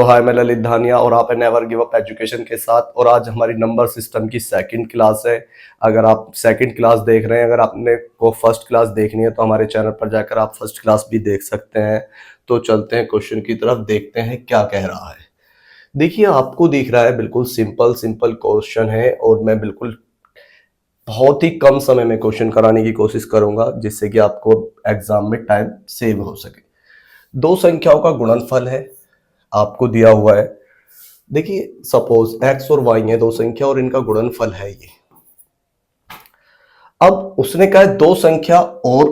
तो हाय, मैं ललित धानिया और आप नेवर गिव अप एजुकेशन के साथ। और आज हमारी नंबर सिस्टम की सेकंड क्लास है। अगर आप सेकंड क्लास देख रहे हैं, अगर आपने को फर्स्ट क्लास देखनी है तो हमारे चैनल पर जाकर आप फर्स्ट क्लास भी देख सकते हैं। तो चलते हैं क्वेश्चन की तरफ, देखते हैं क्या कह रहा है। देखिए, आपको दिख रहा है बिल्कुल सिंपल सिंपल क्वेश्चन है और मैं बिल्कुल बहुत ही कम समय में क्वेश्चन कराने की कोशिश करूंगा जिससे कि आपको एग्जाम में टाइम सेव हो सके। दो संख्याओं का गुणनफल है, आपको दिया हुआ है। देखिए, सपोज x और y है दो संख्या और इनका गुणनफल है ये। अब उसने कहा है दो संख्या और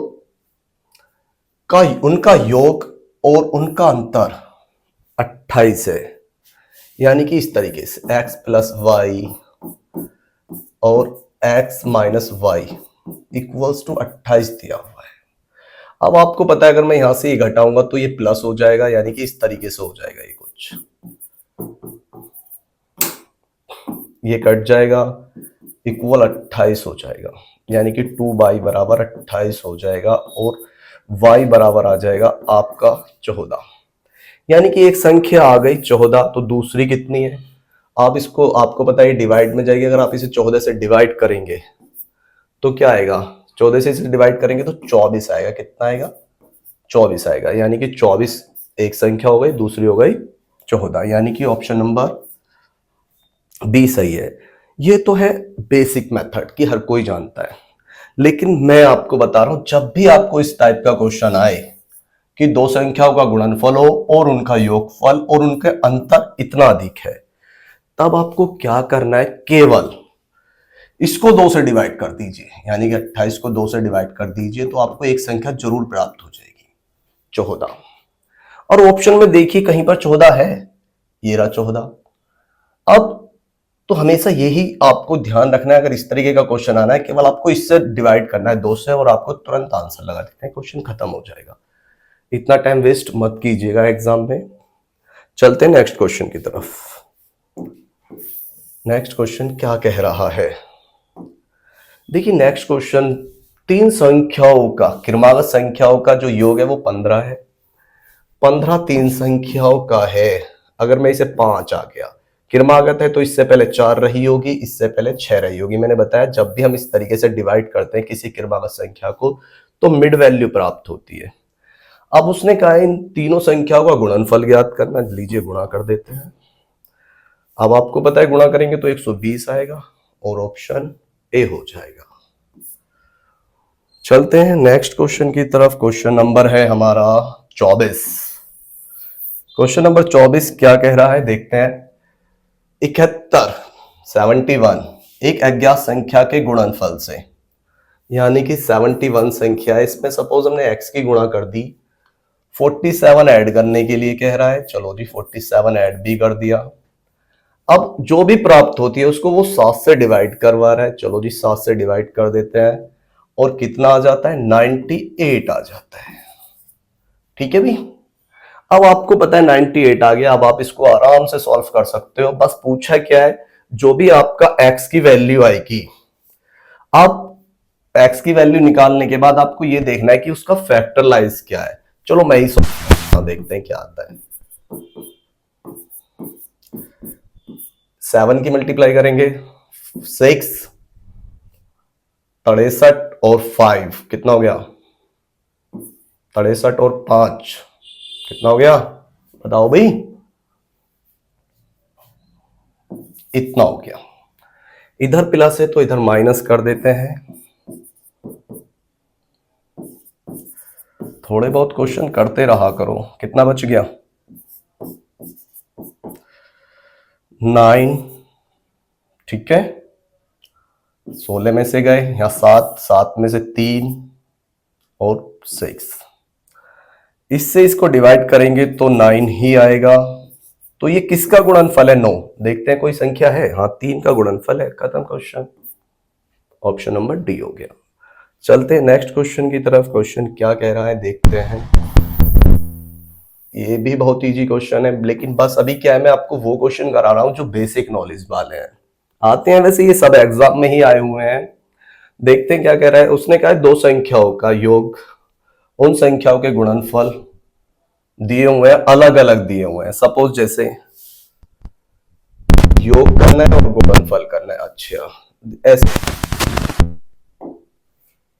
का उनका योग और उनका अंतर 28 है। यानी कि इस तरीके से x प्लस वाई और x minus y equals to 28 दिया हुआ है। अब आपको पता है अगर मैं यहां से ये घटाऊंगा तो ये प्लस हो जाएगा, यानी कि इस तरीके से हो जाएगा। ये कुछ ये कट जाएगा, इक्वल 28 हो जाएगा, यानी कि 2y बराबर 28 हो जाएगा और y बराबर आ जाएगा आपका 14। यानी कि एक संख्या आ गई 14, तो दूसरी कितनी है आप इसको, आपको पता है डिवाइड में जाएगी। अगर आप इसे 14 से डिवाइड करेंगे तो क्या आएगा, 14 से इसे डिवाइड करेंगे तो 24 आएगा। कितना आएगा, 24 आएगा। यानी कि 24 एक संख्या हो गई, दूसरी हो गई 14, यानी कि ऑप्शन नंबर बी सही है। ये तो है बेसिक मेथड कि हर कोई जानता है, लेकिन मैं आपको बता रहा हूं जब भी आपको इस टाइप का क्वेश्चन आए कि दो संख्याओं का गुणनफल हो और उनका योगफल और उनके अंतर इतना अधिक है, तब आपको क्या करना है, केवल इसको 2 से डिवाइड कर दीजिए। यानी कि 28 को 2 से डिवाइड कर दीजिए तो आपको एक संख्या जरूर प्राप्त हो जाएगी, 14। और ऑप्शन में देखिए कहीं पर 14 है, ये रहा 14। अब तो हमेशा यही आपको ध्यान रखना है, अगर इस तरीके का क्वेश्चन आना है केवल आपको इससे डिवाइड करना है 2 से और आपको तुरंत आंसर लगा देना है, क्वेश्चन खत्म हो जाएगा। इतना टाइम वेस्ट मत कीजिएगा एग्जाम में। चलते हैं नेक्स्ट क्वेश्चन की तरफ। नेक्स्ट क्वेश्चन क्या कह रहा है, देखिए नेक्स्ट क्वेश्चन, तीन संख्याओं का क्रमागत संख्याओं का जो योग है वो 15 है। 15 तीन संख्याओं का है। अगर मैं इसे 5 आ गया, क्रमागत है तो इससे पहले 4 रही होगी, इससे पहले 6 रही होगी। मैंने बताया जब भी हम इस तरीके से डिवाइड करते हैं किसी क्रमागत संख्या को तो मिड वैल्यू प्राप्त होती है। अब उसने कहा इन तीनों संख्याओं का गुणनफल ज्ञात करना। लीजिए गुणा कर देते हैं। अब आपको पता है गुणा करेंगे तो 120 आएगा और ऑप्शन ए हो जाएगा। चलते हैं नेक्स्ट क्वेश्चन की तरफ। क्वेश्चन नंबर है हमारा 24। क्वेश्चन नंबर 24 क्या कह रहा है, देखते हैं। 71 71 एक अज्ञात संख्या के गुणनफल से, यानी कि 71 संख्या है, इसमें सपोज हमने x की गुणा कर दी, 47 ऐड करने के लिए कह रहा है। चलो जी 47 ऐड भी कर दिया। अब जो भी प्राप्त होती है उसको वो 7 से डिवाइड करवा रहा है। चलो जी 7 से डिवाइड कर देते हैं और कितना आ जाता है, 98 आ जाता है। ठीक है भी। अब आपको पता है 98 आ गया। अब आप इसको आराम से सॉल्व कर सकते हो। बस पूछा क्या है, जो भी आपका x की वैल्यू आएगी, आप x की वैल्यू निकालने के बाद आपको ये देखना है कि उसका फैक्टराइज क्या है। चलो मैं ही देखते हैं क्या आता है। 7 की मल्टीप्लाई करेंगे 6, 63 और 5 कितना हो गया, 63 और 5 कितना हो गया, बताओ भाई, इतना हो गया। इधर प्लस है तो इधर माइनस कर देते हैं। थोड़े बहुत क्वेश्चन करते रहा करो। कितना बच गया, 9। ठीक है, 16 में से गए या 7 में से 3 और 6। इससे इसको डिवाइड करेंगे तो 9 ही आएगा। तो ये किसका गुणनफल है, 9। देखते हैं कोई संख्या है, हाँ 3 का गुणनफल है। खत्म क्वेश्चन, ऑप्शन नंबर डी हो गया। चलते हैं नेक्स्ट क्वेश्चन की तरफ। क्वेश्चन क्या कह रहा है देखते हैं। ये भी बहुत इजी क्वेश्चन है, लेकिन बस अभी क्या है, मैं आपको वो क्वेश्चन करा रहा हूं जो बेसिक नॉलेज वाले हैं। आते हैं, वैसे ये सब एग्जाम में ही आए हुए हैं। देखते हैं क्या कह रहा है। उसने कहा है दो संख्याओं का योग उन संख्याओं के गुणनफल दिए हुए हैं, अलग अलग दिए हुए हैं। सपोज जैसे योग करना है और गुणनफल करना है। अच्छा, ऐसे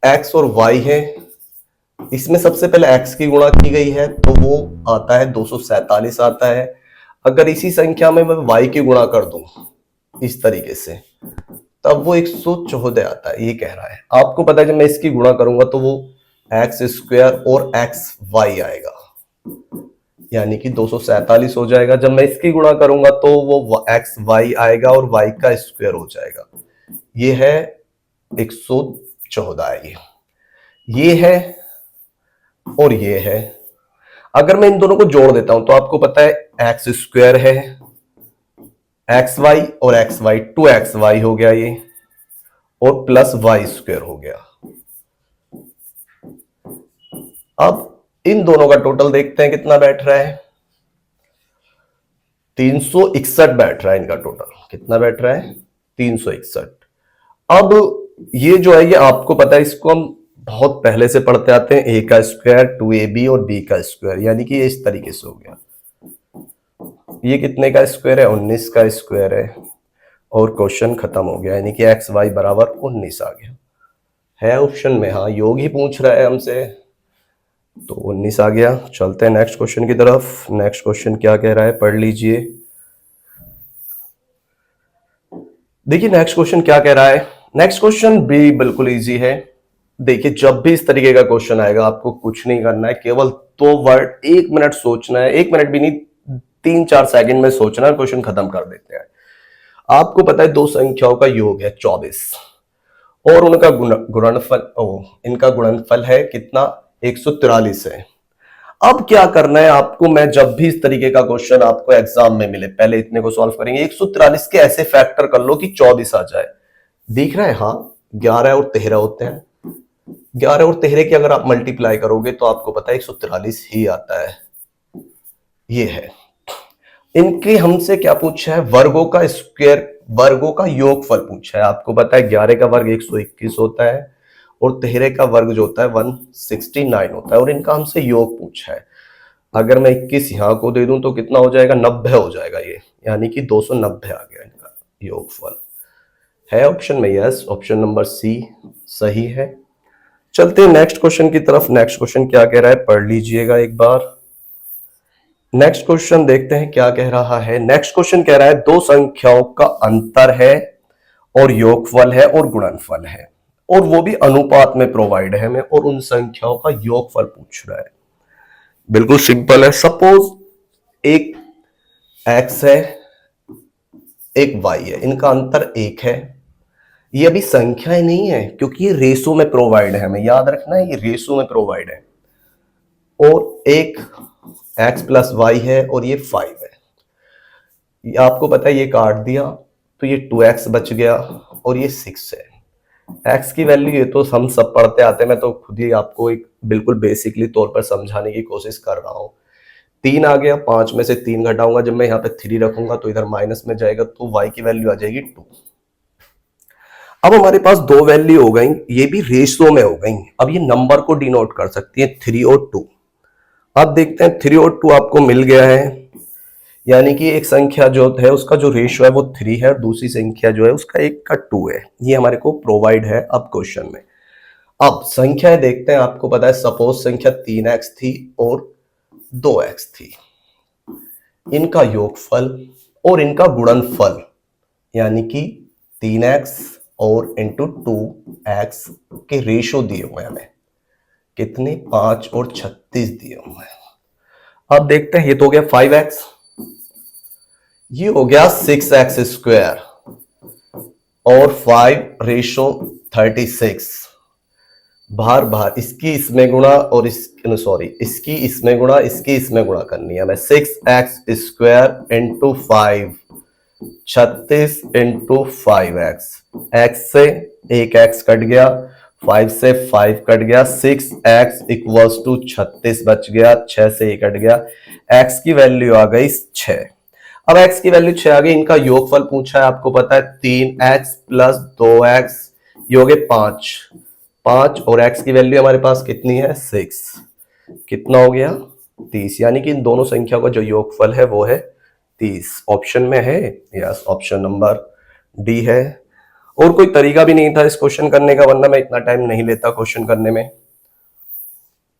एक्स और वाई है, इसमें सबसे पहले x की गुणा की गई है तो वो आता है 247 आता है। अगर इसी संख्या में मैं y की गुणा कर दूं इस तरीके से, तब वो 114 आता है। ये कह रहा है, आपको पता है जब मैं इसकी गुणा करूंगा तो वो एक्स स्क्वायर और एक्स वाई आएगा, यानी कि 247 हो जाएगा। जब मैं इसकी गुणा करूंगा तो वो एक्स वाई आएगा और वाई का स्क्वायर हो जाएगा। ये है 114 है। ये है और ये है। अगर मैं इन दोनों को जोड़ देता हूं तो आपको पता है एक्स स्क्वायर है, एक्स वाई और एक्स वाई, 2x वाई हो गया ये, और प्लस वाई स्क्वायर हो गया। अब इन दोनों का टोटल देखते हैं कितना बैठ रहा है। 361 बैठ रहा है इनका टोटल। कितना बैठ रहा है? 361। अब ये जो है, ये आपको पता है, इसको हम बहुत पहले से पढ़ते आते हैं। a का स्क्वायर 2ab और b का स्क्वायर, यानी कि ये इस तरीके से हो गया। ये कितने का स्क्वायर है? 19 का स्क्वायर है, और क्वेश्चन खत्म हो गया, यानी कि एक्स वाई बराबर 19 आ गया। है ऑप्शन में, हाँ, योग ही पूछ रहा है हमसे, तो 19 आ गया। चलते हैं नेक्स्ट क्वेश्चन की तरफ। नेक्स्ट क्वेश्चन क्या कह रहा है, पढ़ लीजिए। देखिए नेक्स्ट क्वेश्चन क्या कह रहा है। नेक्स्ट क्वेश्चन भी बिल्कुल इजी है। देखिए, जब भी इस तरीके का क्वेश्चन आएगा आपको कुछ नहीं करना है, केवल 2 वर्ड 1 मिनट सोचना है। 1 मिनट भी नहीं, 3-4 सेकंड में सोचना है, क्वेश्चन खत्म कर देते हैं। आपको पता है दो संख्याओं का योग है 24 और उनका गुणनफल, इनका गुणनफल है कितना? 143 है। अब क्या करना है आपको, मैं जब भी इस तरीके का क्वेश्चन आपको एग्जाम में मिले, पहले इतने को सॉल्व करेंगे। 143 के ऐसे फैक्टर कर लो कि 24 आ जाए। दिख रहा है? हाँ, 11 और 13 होते हैं। 11 और 13 की अगर आप मल्टीप्लाई करोगे तो आपको पता है 143 ही आता है। ये है। इनके हमसे क्या पूछा है? वर्गों का स्क्वायर, वर्गों का योगफल पूछा है। आपको पता है 11 का वर्ग 121 होता है और 13 का वर्ग जो होता है 169 होता है, और इनका हमसे योग पूछा है। अगर मैं 21 यहां को दे दूं तो कितना हो जाएगा? 90 हो जाएगा ये, यानी कि 290 आ गया इनका योगफल। है ऑप्शन में? यस, ऑप्शन नंबर सी सही है। चलते हैं नेक्स्ट क्वेश्चन की तरफ। नेक्स्ट क्वेश्चन क्या कह रहा है, पढ़ लीजिएगा एक बार। नेक्स्ट क्वेश्चन देखते हैं क्या कह रहा है। नेक्स्ट क्वेश्चन कह रहा है दो संख्याओं का अंतर है और योगफल है और गुणनफल है, और वो भी अनुपात में प्रोवाइड है हमें, और उन संख्याओं का योगफल पूछ रहा है। बिल्कुल सिंपल है। सपोज एक x है, एक y है, इनका अंतर 1 है। ये अभी संख्याएं नहीं है क्योंकि ये रेशो में प्रोवाइड है, हमें याद रखना है, ये रेशो में प्रोवाइड है। और एक x प्लस वाई है और ये 5 है। ये आपको पता है, ये काट दिया तो ये 2x बच गया और ये 6 है। x की वैल्यू ये तो हम सब पढ़ते आते हैं, मैं तो खुद ही आपको एक बिल्कुल बेसिकली तौर पर समझाने की कोशिश कर रहा हूं। 3 आ गया, 5 में से 3 घटाऊंगा, जब मैं यहाँ पे 3 रखूंगा तो इधर माइनस में जाएगा, तो y की वैल्यू आ जाएगी 2। अब हमारे पास दो वैल्यू हो गई, ये भी रेशो में हो गई। अब ये नंबर को डिनोट कर सकती है 3 और 2। अब देखते हैं 3 और 2 आपको मिल गया है, यानी कि एक संख्या जो है उसका जो रेशियो है वो 3 है और दूसरी संख्या जो है उसका 1 का 2 है। ये हमारे को प्रोवाइड है अब क्वेश्चन में। अब संख्याएं देखते हैं। आपको पता है सपोज संख्या 3x थी और 2x थी, इनका योगफल और इनका गुणनफल, यानी कि 3x और इंटू 2x के रेशियो दिए हुए हैं हमें। कितने? 5 और 36 दिए हुए हैं। अब देखते हैं, ये तो हो गया 5x, ये हो गया 6x स्क्वायर और 5 रेशो 36। बाहर बाहर इसकी इसमें गुणा और इसकी इसमें गुणा, इसकी इसमें गुणा करनी है हमें। 6x square into 5, 36 into 5x। x से एक x कट गया, 5 से 5 कट गया, 6x इक्वल्स टू 36 बच गया, 6 से 1 कट गया, x की वैल्यू आ गई 6। अब x की वैल्यू 6 आ गई। इनका योगफल पूछा है, आपको पता है 3x प्लस 2x, ये हो गए 5 और x की वैल्यू हमारे पास कितनी है? 6। कितना हो गया? 30, यानी कि इन दोनों संख्या का जो योगफल है वो है 30। ऑप्शन में है, यस, ऑप्शन नंबर डी है। और कोई तरीका भी नहीं था इस क्वेश्चन करने का, वरना मैं इतना टाइम नहीं लेता क्वेश्चन करने में।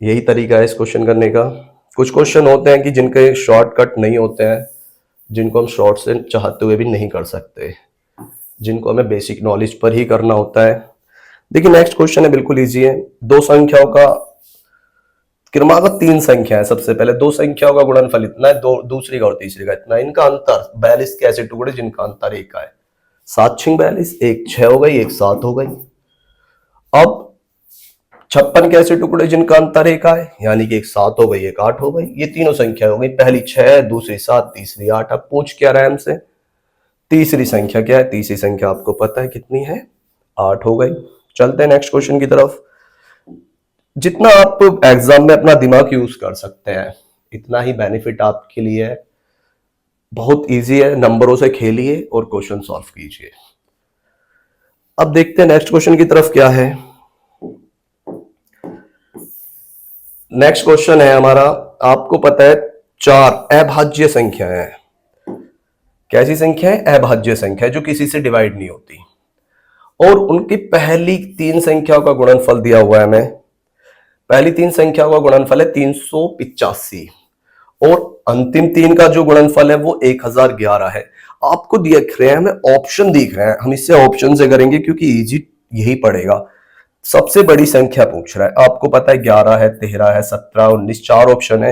यही तरीका है इस क्वेश्चन करने का। कुछ क्वेश्चन होते हैं कि जिनके शॉर्टकट नहीं होते हैं, जिनको हम शॉर्ट से चाहते हुए भी नहीं कर सकते, जिनको हमें बेसिक नॉलेज पर ही करना होता है। देखिए नेक्स्ट क्वेश्चन है, बिल्कुल इजी है। दो संख्याओं का क्रमागत, तीन संख्या है। सबसे पहले दो संख्याओं का गुणनफल इतना है, दो दूसरी का और तीसरी का इतना है। इनका अंतर 42 के ऐसे टुकड़े जिनका अंतर एक का है। 7 6 42, एक 6 हो गई, एक 7 हो गई। अब 56 के ऐसे टुकड़े जिनका अंतर एक का है, यानी कि एक 7 हो गई, एक 8 हो गई। ये तीनों संख्या हो गई, पहली 6, दूसरी 7, तीसरी 8। अब पूछ क्या रहा है हमसे, तीसरी संख्या क्या है। तीसरी संख्या आपको पता है कितनी है, 8 हो गई। चलते हैं नेक्स्ट क्वेश्चन की तरफ। जितना आप एग्जाम में अपना दिमाग यूज कर सकते हैं, इतना ही बेनिफिट आपके लिए है। बहुत इजी है, नंबरों से खेलिए और क्वेश्चन सॉल्व कीजिए। अब देखते हैं नेक्स्ट क्वेश्चन की तरफ क्या है। नेक्स्ट क्वेश्चन है हमारा, आपको पता है 4 अभाज्य संख्याएं हैं। कैसी संख्या है, अभाज्य संख्या जो किसी से डिवाइड नहीं होती, और उनकी पहली 3 संख्याओं का गुणनफल दिया हुआ है हमें। पहली 3 संख्याओं का गुणनफल है 385, और अंतिम 3 का जो गुणनफल है वो 1011 है। आपको दिख रहे हैं, हमें ऑप्शन दिख रहे हैं, हम इससे ऑप्शन से करेंगे क्योंकि इजी यही पड़ेगा। सबसे बड़ी संख्या पूछ रहा है, आपको पता है 11 है, 13 है, 17, 19, 4 ऑप्शन है।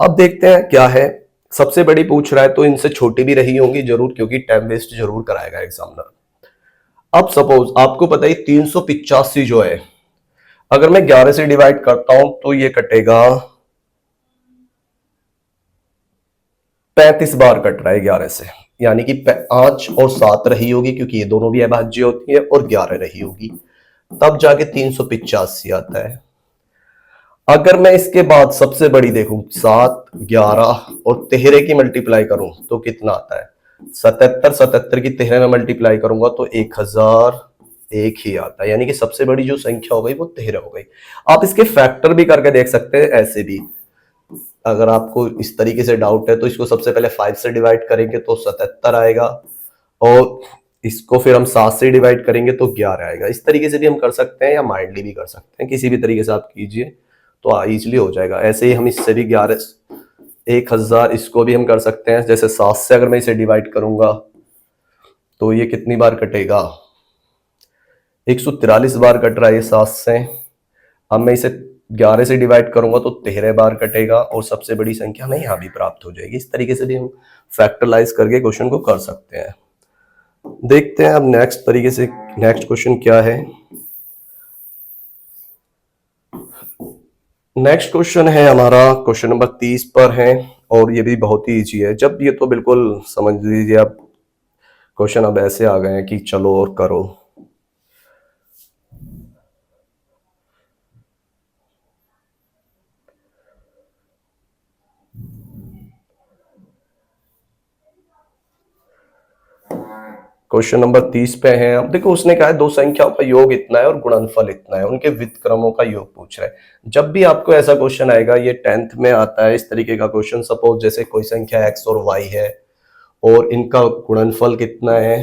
अब देखते हैं क्या है। सबसे बड़ी पूछ रहा है तो इनसे छोटी भी रही होंगी जरूर, क्योंकि टाइम वेस्ट जरूर कराएगा एग्जामिनर। अब सपोज आपको पता है 385 जो है, अगर मैं 11 से डिवाइड करता हूं तो ये कटेगा 35 बार कट रहा है 11 से, यानी कि 5 और 7 रही होगी, क्योंकि ये दोनों भी अभाज्य होती है, और 11 रही होगी, तब जाके 385 आता है। अगर मैं इसके बाद सबसे बड़ी देखूं, 7, 11 और 13 की मल्टीप्लाई करूं तो कितना आता है, 77। 77 की 13 में मल्टीप्लाई करूंगा तो 1001 ही आता है, यानी कि सबसे बड़ी जो संख्या हो गई वो 13 हो गई। आप इसके फैक्टर भी करके देख सकते हैं, ऐसे भी। अगर आपको इस तरीके से डाउट है तो इसको सबसे पहले 5 से डिवाइड करेंगे तो 77 आएगा, और इसको फिर हम 7 से डिवाइड करेंगे तो 11 आएगा। इस तरीके से भी हम कर सकते हैं, या माइंडली भी कर सकते हैं, किसी भी तरीके से आप कीजिए तो इजीली हो जाएगा। ऐसे ही हम इससे भी 1000 इसको भी हम कर सकते हैं। जैसे 7 से अगर मैं इसे डिवाइड करूंगा तो ये कितनी बार कटेगा, 143 बार कट रहा है ये 7 से। अब मैं इसे 11 से डिवाइड करूंगा तो 13 बार कटेगा, और सबसे बड़ी संख्या हमें यहां भी प्राप्त हो जाएगी। इस तरीके से भी हम फैक्टराइज करके क्वेश्चन को कर सकते हैं। देखते हैं अब नेक्स्ट तरीके से, नेक्स्ट क्वेश्चन क्या है। नेक्स्ट क्वेश्चन है हमारा, क्वेश्चन नंबर 30 पर है, और ये भी बहुत ही इजी है। जब ये तो बिल्कुल समझ लीजिए आप, क्वेश्चन अब ऐसे आ गए हैं कि चलो और करो। क्वेश्चन नंबर 30 पे है। अब देखो उसने कहा है दो संख्याओं का योग इतना है और गुणनफल इतना है, उनके व्युत्क्रमों का योग पूछ रहा है। जब भी आपको ऐसा क्वेश्चन आएगा, ये 10th में आता है इस तरीके का क्वेश्चन। सपोज जैसे कोई संख्या x और y है और इनका गुणनफल कितना है,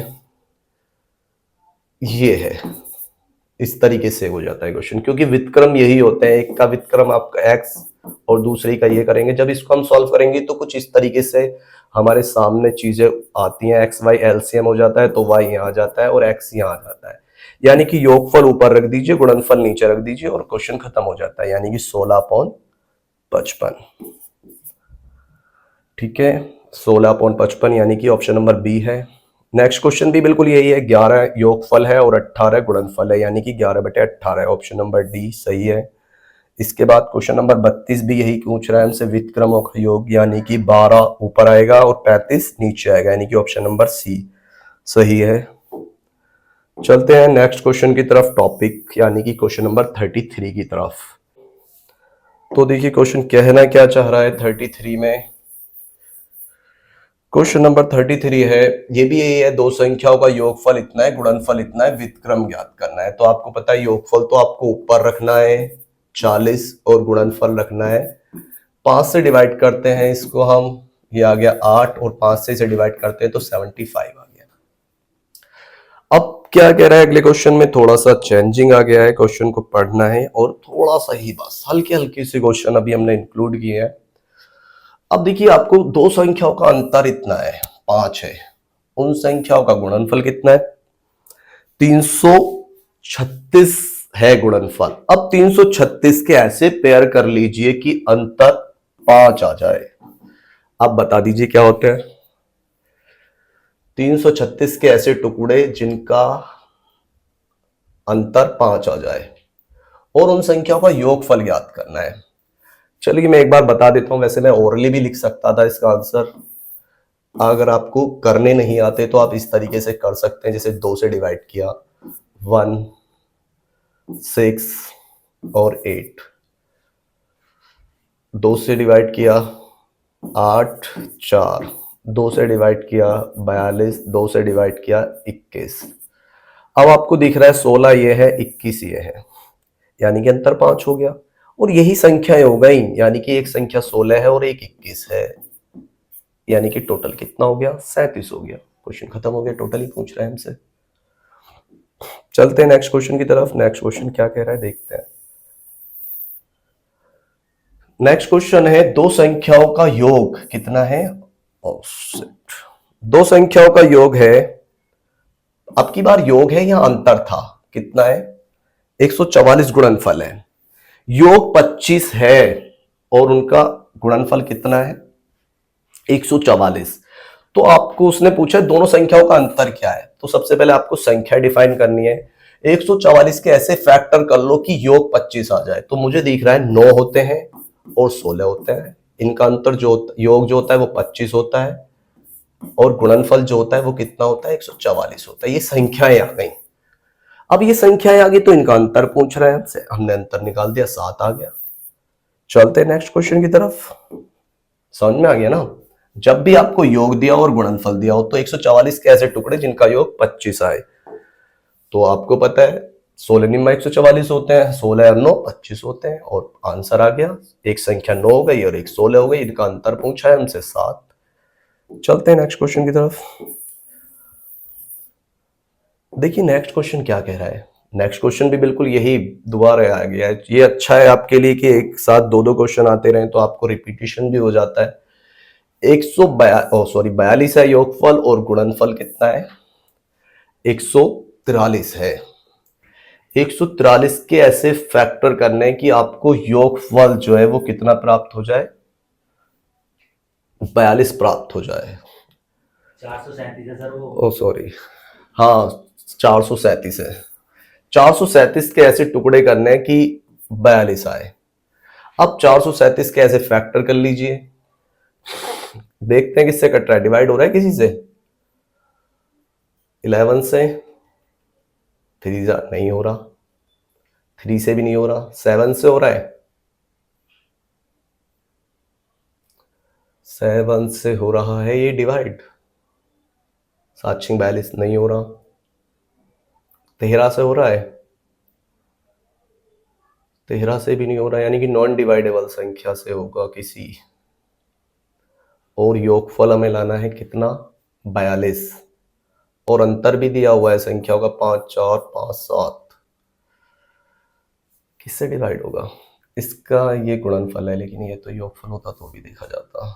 ये है, इस तरीके से हो जाता है क्वेश्चन, क्योंकि व्युत्क्रम यही होते हैं। एक का व्युत्क्रम आपका x और दूसरे का ये करेंगे। जब इसको हम सॉल्व करेंगे तो कुछ इस तरीके से हमारे सामने चीजें आती हैं। एक्स वाई एलसीएम हो जाता है तो y यहाँ आ जाता है और x यहाँ आ जाता है, यानी कि योगफल ऊपर रख दीजिए, गुणनफल नीचे रख दीजिए, और क्वेश्चन खत्म हो जाता है, यानी कि 16/55। ठीक है, 16/55, यानी कि ऑप्शन नंबर बी है। नेक्स्ट क्वेश्चन भी बिल्कुल यही है, 11 योगफल है और 18 गुणनफल है, यानी कि 11/18। ऑप्शन नंबर डी सही है। इसके बाद क्वेश्चन नंबर 32 भी यही पूछ रहा है हमसे, व्युत्क्रमों का योग, यानी कि 12 ऊपर आएगा और 35 नीचे आएगा, यानी कि ऑप्शन नंबर सी सही है। चलते हैं नेक्स्ट क्वेश्चन की तरफ, टॉपिक यानी कि क्वेश्चन नंबर 33 की तरफ। तो देखिए क्वेश्चन कहना क्या चाह रहा है 33 में। क्वेश्चन नंबर 33 है, ये भी यही है, दो संख्याओं का योगफल इतना है, गुणनफल इतना है, व्युत्क्रम ज्ञात करना है। तो आपको पता है योगफल तो आपको ऊपर रखना है 40 और गुणनफल रखना है 5 से डिवाइड करते हैं इसको हम, ये आ गया 8, और 5 से इसे डिवाइड करते हैं तो 75 आ गया। अब क्या कह रहा है अगले क्वेश्चन में, थोड़ा सा चेंजिंग आ गया है, क्वेश्चन को पढ़ना है और थोड़ा सा ही बस हल्के हल्के से क्वेश्चन अभी हमने इंक्लूड किए हैं। अब देखिए आपको दो संख्याओं का अंतर इतना है 5 है, उन संख्याओं का गुणनफल कितना है 336 है गुणनफल। अब 336 के ऐसे पेयर कर लीजिए कि अंतर 5 आ जाए। अब बता दीजिए क्या होते हैं 336 के ऐसे टुकड़े जिनका अंतर 5 आ जाए और उन संख्याओं का योगफल ज्ञात करना है। चलिए मैं एक बार बता देता हूं, वैसे मैं ओरली भी लिख सकता था इसका आंसर, अगर आपको करने नहीं आते तो आप इस तरीके से कर सकते हैं, जैसे 2 से डिवाइड किया 1 6 और 8, 2 से डिवाइड किया 8 4, 2 से डिवाइड किया 42, 2 से डिवाइड किया 21। अब आपको दिख रहा है 16 ये है 21 ये है, यानी कि अंतर 5 हो गया। और यही संख्याएं हो गई, यानी कि एक संख्या 16 है और एक 21 है, यानी कि टोटल कितना हो गया 37 हो गया। क्वेश्चन खत्म हो गया, टोटल ही पूछ रहा है हमसे। चलते हैं नेक्स्ट क्वेश्चन की तरफ। नेक्स्ट क्वेश्चन क्या कह रहा है देखते हैं। नेक्स्ट क्वेश्चन है दो संख्याओं का योग कितना है, दो संख्याओं का योग है, अब की बार योग है या अंतर था, कितना है 144 गुणनफल है, योग 25 है और उनका गुणनफल कितना है 144। तो आपको उसने पूछा दोनों संख्याओं का अंतर क्या है, तो सबसे पहले आपको संख्या डिफाइन करनी है। 144 के ऐसे फैक्टर कर लो कि योग 25 आ जाए, तो मुझे दिख रहा है 9 होते हैं और 16 होते हैं, इनका अंतर जो योग जो होता है वो 25 होता है और गुणनफल जो होता है वो कितना होता है 144 होता है। ये संख्याएं आ गई। अब ये संख्याएं आ गई तो इनका अंतर पूछ रहा है हमसे, हमने अंतर निकाल दिया 7 आ गया। चलते हैं नेक्स्ट क्वेश्चन की तरफ। समझ में आ गया ना, जब भी आपको योग दिया और गुणनफल दिया हो तो 144 के ऐसे टुकड़े जिनका योग 25 आए, तो आपको पता है 16 निम्मा 144 होते हैं, 16 और 9 25 होते हैं और आंसर आ गया। एक संख्या 9 हो गई और एक 16 हो गई, इनका अंतर पूछा है हमसे 7। चलते हैं नेक्स्ट क्वेश्चन की तरफ। देखिए नेक्स्ट क्वेश्चन क्या कह रहा है, नेक्स्ट क्वेश्चन भी बिल्कुल यही दोबारा आ गया है। ये अच्छा है आपके लिए कि एक साथ दो दो क्वेश्चन आते रहे तो आपको रिपीटिशन भी हो जाता है। 42 है योगफल और गुणनफल कितना है 143 है। 143 के ऐसे फैक्टर करने कि आपको योगफल जो है वो कितना प्राप्त हो जाए 42 प्राप्त हो जाए। 437 है सर वो, सॉरी, हाँ 437 है। 437 के ऐसे टुकड़े करने कि 42 आए। अब 437 के ऐसे फैक्टर कर लीजिए, देखते हैं किससे कट रहा है, डिवाइड हो रहा है किसी से 11 से, 3 नहीं हो रहा, 3 से भी नहीं हो रहा, 7 से हो रहा है, 7 से हो रहा है ये डिवाइड, 742 नहीं हो रहा, 13 से हो रहा है, 13 से भी नहीं हो रहा, यानी कि नॉन डिवाइडेबल संख्या से होगा किसी। और योगफल हमें लाना है कितना 42 और अंतर भी दिया हुआ है संख्याओं का 5 4 5 7, किससे डिवाइड होगा, इसका ये गुणनफल है, लेकिन ये तो योगफल होता तो भी देखा जाता।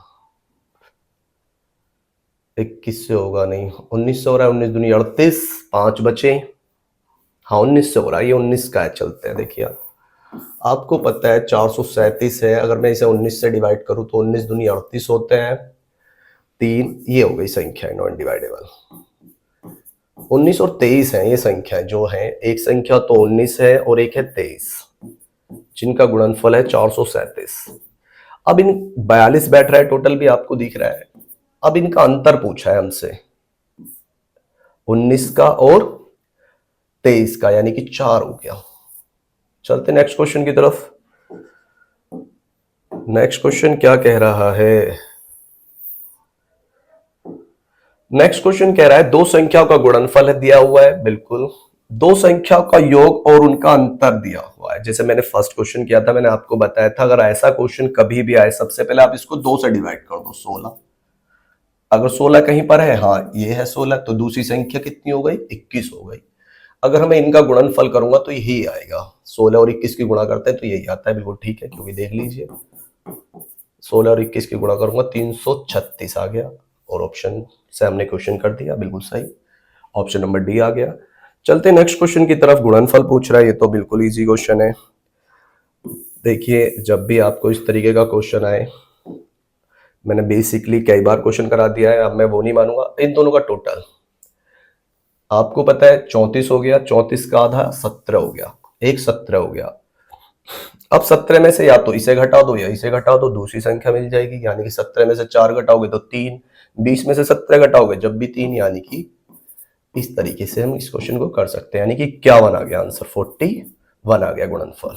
21 से होगा नहीं, 19 से हो रहा है, 19 दूनी 38, 5 बचे, हाँ 19 से हो रहा है, ये 19 का है। चलते हैं, देखिए आपको पता है 437 है, अगर मैं इसे 19 से डिवाइड करूं तो 19 दूनी 38 होते हैं, 3 ये हो गई संख्या नॉन डिवाइडेबल। 19 और 23 है ये संख्या जो है, एक संख्या तो 19 है और एक है 23 जिनका गुणनफल है 437। अब इन 42 बैठ रहा है टोटल भी आपको दिख रहा है। अब इनका अंतर पूछा है हमसे 19 का और 23 का, यानी कि 4 हो गया। चलते नेक्स्ट क्वेश्चन की तरफ। नेक्स्ट क्वेश्चन क्या कह रहा है, नेक्स्ट क्वेश्चन कह रहा है दो संख्याओं का गुणनफल है दिया हुआ है, बिल्कुल दो संख्याओं का योग और उनका अंतर दिया हुआ है। जैसे मैंने फर्स्ट क्वेश्चन किया था, मैंने आपको बताया था अगर ऐसा क्वेश्चन कभी भी आए, सबसे पहले आप इसको 2 से डिवाइड कर दो, 16। अगर 16 कहीं पर है, हाँ ये है 16, तो दूसरी संख्या कितनी हो गई, 21 हो गई। अगर हमें इनका गुणनफल करूंगा तो यही आएगा, 16 और 21 की गुणा करते हैं तो यही आता है, बिल्कुल ठीक है। क्योंकि देख लीजिए 16 और 21 की गुणा करूंगा 336 आ गया, और ऑप्शन से हमने क्वेश्चन कर दिया, बिल्कुल सही, ऑप्शन नंबर डी आ गया। चलते नेक्स्ट क्वेश्चन की तरफ। गुणनफल पूछ रहा है, ये तो बिल्कुल इजी क्वेश्चन है। देखिए जब भी आपको इस तरीके का क्वेश्चन आए, मैंने बेसिकली कई बार क्वेश्चन करा दिया है, अब मैं वो नहीं मानूंगा। इन दोनों का टोटल आपको पता है 34 हो गया, 34 का आधा 17 हो गया, एक 17 हो गया। अब 17 में से या तो इसे घटा दो या इसे घटा दो, दूसरी संख्या मिल जाएगी। यानी कि 17 में से 4 घटाओगे तो 3, 20 में से 17 घटाओगे जब भी 3, यानी कि इस तरीके से हम इस क्वेश्चन को कर सकते हैं। यानी कि क्या आ गया आंसर, 41 आ गया गुणनफल।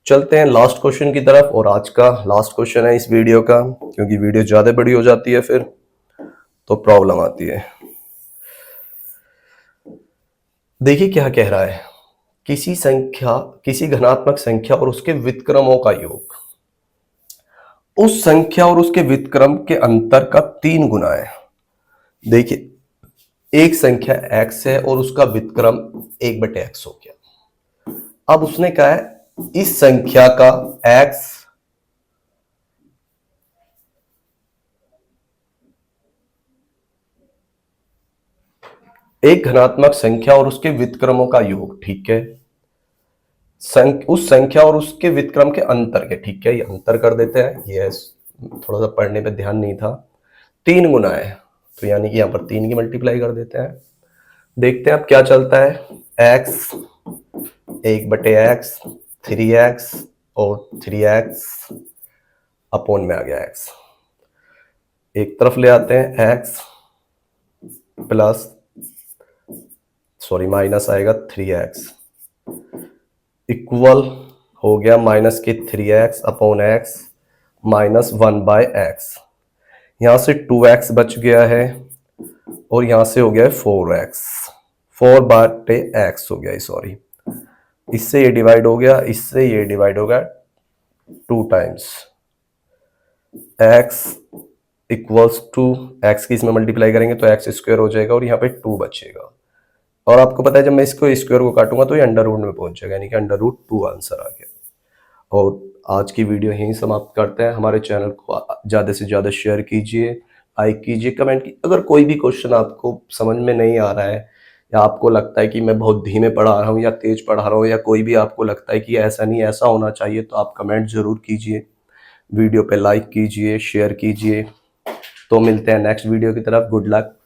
चलते हैं लास्ट क्वेश्चन की तरफ, और आज का लास्ट क्वेश्चन है इस वीडियो का, क्योंकि वीडियो ज्यादा बड़ी हो जाती है फिर तो प्रॉब्लम आती है। देखिए क्या कह रहा है, किसी घनात्मक संख्या और उसके व्युत्क्रमों का योग उस संख्या और उसके व्युत्क्रम के अंतर का 3 गुना है। देखिए एक संख्या x है और उसका व्युत्क्रम 1/x हो गया। अब उसने कहा है इस संख्या का x एक धनात्मक संख्या और उसके व्युत्क्रमों का योग, ठीक है, उस संख्या और उसके व्युत्क्रम के अंतर के, ठीक है, ये अंतर कर देते हैं, ये थोड़ा सा पढ़ने पे ध्यान नहीं था। 3 गुना है तो यानी कि यहां पर 3 की मल्टीप्लाई कर देते हैं। देखते हैं अब क्या चलता है, x 1/x 3x और 3x अपॉन में आ गया x, एक तरफ ले आते हैं x प्लस माइनस आएगा 3x इक्वल हो गया माइनस के 3x upon x minus 1/x। यहां से 2x बच गया है और यहां से हो गया है 4x, 4/x हो गया, सॉरी, इससे ये डिवाइड हो गया, इससे ये डिवाइड हो गया 2 times, x equals to x की इसमें मल्टीप्लाई करेंगे तो x स्क्वायर हो जाएगा और यहाँ पे 2 बचेगा। और आपको पता है जब मैं इसको स्क्वायर को काटूंगा तो ये अंडर रूट में पहुंच जाएगा, यानी कि अंडर रूट 2 आंसर आ गया। और आज की वीडियो यहीं समाप्त करते हैं। हमारे चैनल को ज़्यादा से ज़्यादा शेयर कीजिए, लाइक कीजिए, कमेंट कीजिए। अगर कोई भी क्वेश्चन आपको समझ में नहीं आ रहा है या आपको लगता है कि मैं बहुत धीमे पढ़ा रहा हूँ या तेज पढ़ा रहा हूँ, या कोई भी आपको लगता है कि ऐसा नहीं ऐसा होना चाहिए, तो आप कमेंट ज़रूर कीजिए, वीडियो पे लाइक कीजिए, शेयर कीजिए। तो मिलते हैं नेक्स्ट वीडियो की तरफ। Good luck.